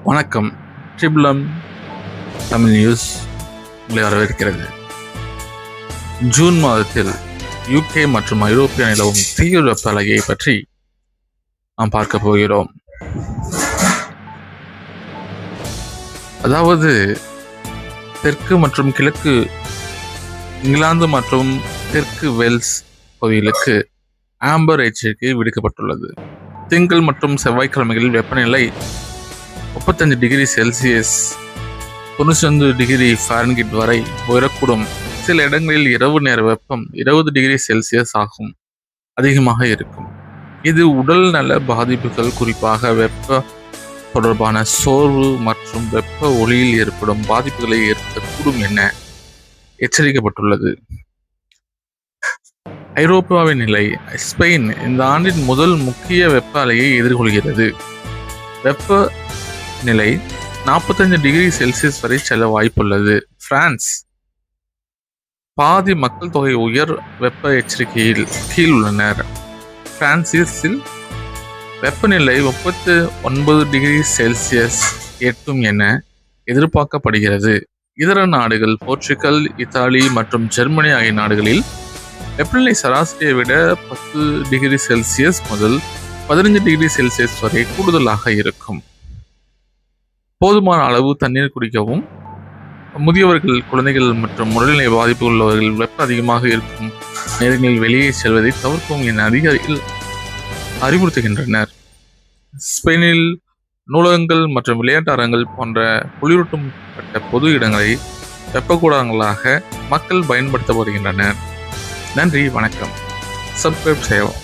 வணக்கம். ட்ரிபிளம் தமிழ் நியூஸ் உங்களை வரவேற்கிறது. ஜூன் மாதத்தில் UK மற்றும் ஐரோப்பிய நிலவும் தீவிர வெப்ப அலையை பற்றி நாம் பார்க்க போகிறோம். அதாவது தெற்கு மற்றும் கிழக்கு இங்கிலாந்து மற்றும் தெற்கு வேல்ஸ் பகுதிகளுக்கு ஆம்பர் எச்சரிக்கை விடுக்கப்பட்டுள்ளது. திங்கள் மற்றும் செவ்வாய்க்கிழமைகளில் வெப்பநிலை 35 டிகிரி செல்சியஸ் 99 டிகிரி ஃபாரன்ஹீட் வரை உயரக்கூடும். சில இடங்களில் இரவு நேர வெப்பம் 20 டிகிரி செல்சியஸ் ஆகும் அதிகமாக இருக்கும். இது உடல் நல பாதிப்புகள், குறிப்பாக வெப்ப தொடர்பான சோர்வு மற்றும் வெப்ப ஒளியில் ஏற்படும் பாதிப்புகளை ஏற்படுத்தக்கூடும் என எச்சரிக்கப்பட்டுள்ளது. ஐரோப்பாவின் நிலை. ஸ்பெயின் இந்த ஆண்டின் முதல் முக்கிய வெப்ப அலையை எதிர்கொள்கிறது. வெப்ப நிலை 45 டிகிரி செல்சியஸ் வரை செல்ல வாய்ப்புள்ளது. பிரான்ஸ் பாதி மக்கள் தொகை உயர் வெப்ப எச்சரிக்கையில் கீழ் உள்ளனர். பிரான்சிஸில் வெப்பநிலை 39 டிகிரி செல்சியஸ் எட்டும் என எதிர்பார்க்கப்படுகிறது. இதர நாடுகள் போர்ச்சுகல், இத்தாலி மற்றும் ஜெர்மனி ஆகிய நாடுகளில் வெப்பநிலை சராசரியை விட 10 டிகிரி செல்சியஸ் முதல் 15 டிகிரி செல்சியஸ் வரை கூடுதலாக இருக்கும். போதுமான அளவு தண்ணீர் குடிக்கவும், முதியவர்கள், குழந்தைகள் மற்றும் உடல்நிலை பாதிப்பு உள்ளவர்கள் வெப்பம் அதிகமாக இருக்கும் நேரங்களில் வெளியே செல்வதை தவிர்க்கவும் என அதிகாரிகள் அறிவுறுத்துகின்றனர். ஸ்பெயினில் நூலகங்கள் மற்றும் விளையாட்டு அரங்குகள் போன்ற குளிரூட்டப்பட்ட பொது இடங்களை வெப்பக்கூடங்களாக மக்கள் பயன்படுத்த வருகின்றனர். நன்றி, வணக்கம். சப்ஸ்கிரைப் செய்யவும்.